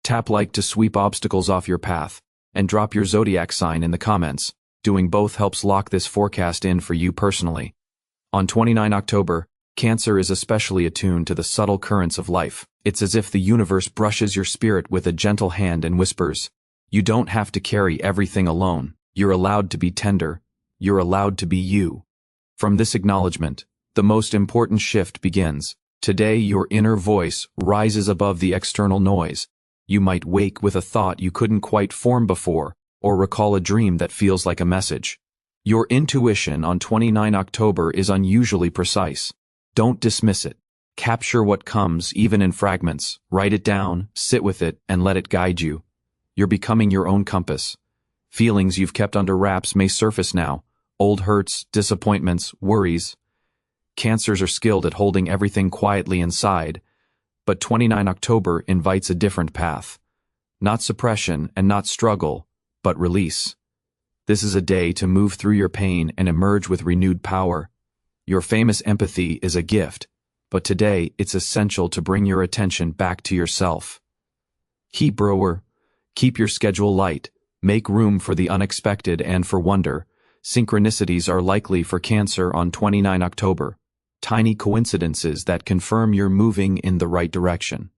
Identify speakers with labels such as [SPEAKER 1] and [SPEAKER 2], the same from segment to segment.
[SPEAKER 1] Tap like to sweep obstacles off your path, and drop your zodiac sign in the comments. Doing both helps lock this forecast in for you personally. On 29 October, Cancer is especially attuned to the subtle currents of life. It's as if the universe brushes your spirit with a gentle hand and whispers, "You don't have to carry everything alone. You're allowed to be tender. You're allowed to be you." From this acknowledgement, the most important shift begins. Today, your inner voice rises above the external noise. You might wake with a thought you couldn't quite form before, or recall a dream that feels like a message. Your intuition on 29 October is unusually precise. Don't dismiss it. Capture what comes, even in fragments. Write it down, sit with it, and let it guide you. You're becoming your own compass. Feelings you've kept under wraps may surface now. Old hurts, disappointments, worries. Cancers are skilled at holding everything quietly inside, but 29 October invites a different path. Not suppression and not struggle, but release. This is a day to move through your pain and emerge with renewed power. Your famous empathy is a gift, but today it's essential to bring your attention back to yourself. Hebrewer, keep your schedule light, make room for the unexpected and for wonder. Synchronicities are likely for Cancer on 29 October. Tiny coincidences that confirm you're moving in the right direction.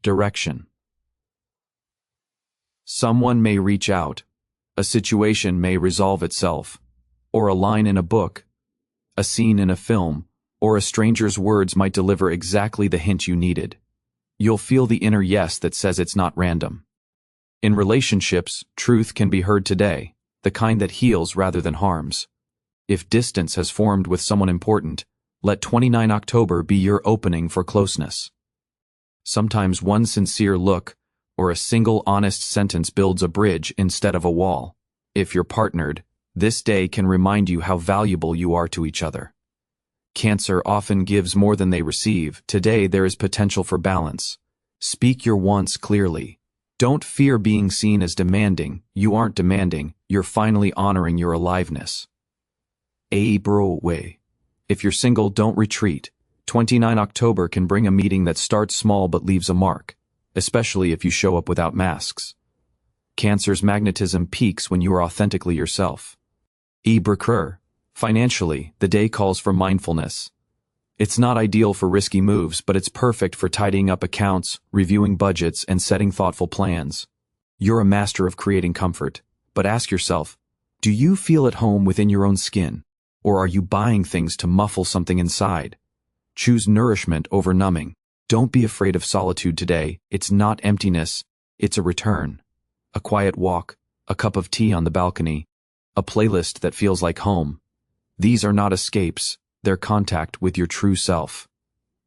[SPEAKER 1] Direction. Someone may reach out, a situation may resolve itself, or a line in a book, a scene in a film, or a stranger's words might deliver exactly the hint you needed. You'll feel the inner yes that says it's not random. In relationships, truth can be heard today, the kind that heals rather than harms. If distance has formed with someone important, let 29 October be your opening for closeness. Sometimes one sincere look or a single honest sentence builds a bridge instead of a wall. If you're partnered, this day can remind you how valuable you are to each other. Cancer often gives more than they receive. Today there is potential for balance. Speak your wants clearly. Don't fear being seen as demanding. You aren't demanding, you're finally honoring your aliveness. Way. If you're single, don't retreat. 29 October can bring a meeting that starts small but leaves a mark, especially if you show up without masks. Cancer's magnetism peaks when you are authentically yourself. Financially, the day calls for mindfulness. It's not ideal for risky moves, but it's perfect for tidying up accounts, reviewing budgets, and setting thoughtful plans. You're a master of creating comfort, but ask yourself, do you feel at home within your own skin? Or are you buying things to muffle something inside? Choose nourishment over numbing. Don't be afraid of solitude today. It's not emptiness, it's a return. A quiet walk, a cup of tea on the balcony, a playlist that feels like home. These are not escapes, they're contact with your true self.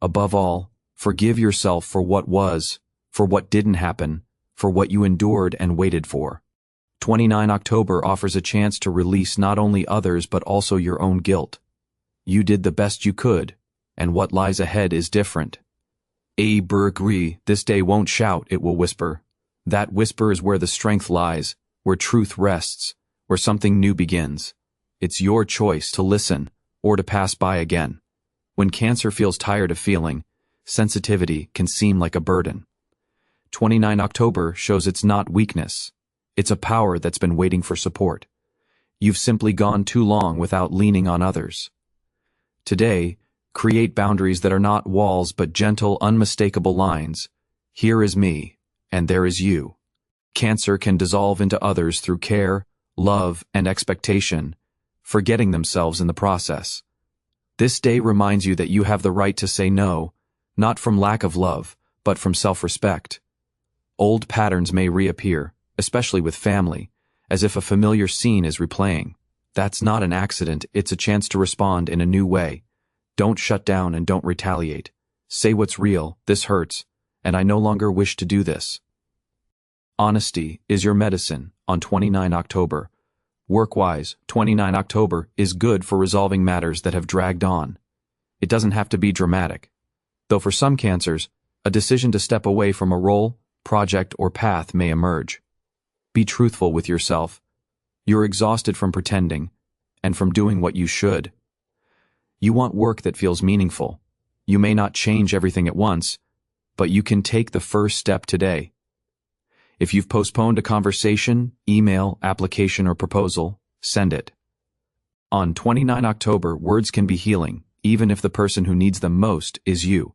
[SPEAKER 1] Above all, forgive yourself for what was, for what didn't happen, for what you endured and waited for. 29 October offers a chance to release not only others but also your own guilt. You did the best you could, and what lies ahead is different. This day won't shout, it will whisper. That whisper is where the strength lies, where truth rests, where something new begins. It's your choice to listen or to pass by again. When Cancer feels tired of feeling, sensitivity can seem like a burden. 29 October shows it's not weakness. It's a power that's been waiting for support. You've simply gone too long without leaning on others. Today, create boundaries that are not walls but gentle, unmistakable lines. Here is me, and there is you. Cancer can dissolve into others through care, love, and expectation, forgetting themselves in the process. This day reminds you that you have the right to say no, not from lack of love, but from self-respect. Old patterns may reappear, especially with family, as if a familiar scene is replaying. That's not an accident, it's a chance to respond in a new way. Don't shut down and don't retaliate. Say what's real, this hurts, and I no longer wish to do this. Honesty is your medicine on 29 October. Work-wise, 29 October is good for resolving matters that have dragged on. It doesn't have to be dramatic. Though for some Cancers, a decision to step away from a role, project, or path may emerge. Be truthful with yourself. You're exhausted from pretending, and from doing what you should. You want work that feels meaningful. You may not change everything at once, but you can take the first step today. If you've postponed a conversation, email, application, or proposal, send it. On 29 October, words can be healing, even if the person who needs them most is you.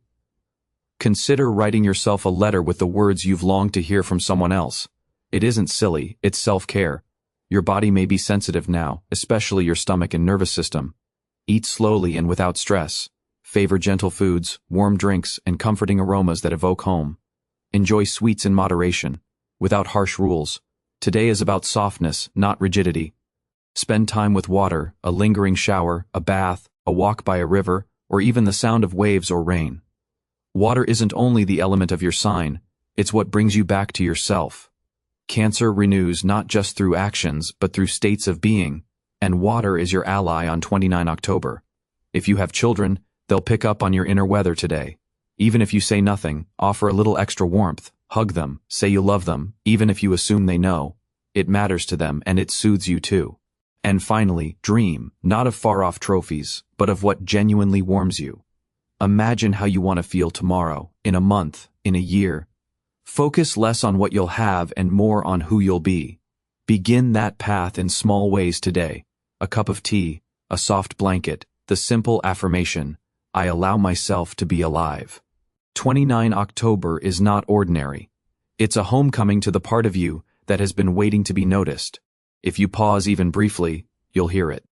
[SPEAKER 1] Consider writing yourself a letter with the words you've longed to hear from someone else. It isn't silly, it's self-care. Your body may be sensitive now, especially your stomach and nervous system. Eat slowly and without stress. Favor gentle foods, warm drinks, and comforting aromas that evoke home. Enjoy sweets in moderation, without harsh rules. Today is about softness, not rigidity. Spend time with water, a lingering shower, a bath, a walk by a river, or even the sound of waves or rain. Water isn't only the element of your sign, it's what brings you back to yourself. Cancer renews not just through actions, but through states of being, and water is your ally on 29 October. If you have children, they'll pick up on your inner weather today. Even if you say nothing, offer a little extra warmth, hug them, say you love them, even if you assume they know. It matters to them and it soothes you too. And finally, dream, not of far-off trophies, but of what genuinely warms you. Imagine how you want to feel tomorrow, in a month, in a year. Focus less on what you'll have and more on who you'll be. Begin that path in small ways today. A cup of tea, a soft blanket, the simple affirmation, I allow myself to be alive. 29 October is not ordinary. It's a homecoming to the part of you that has been waiting to be noticed. If you pause even briefly, you'll hear it.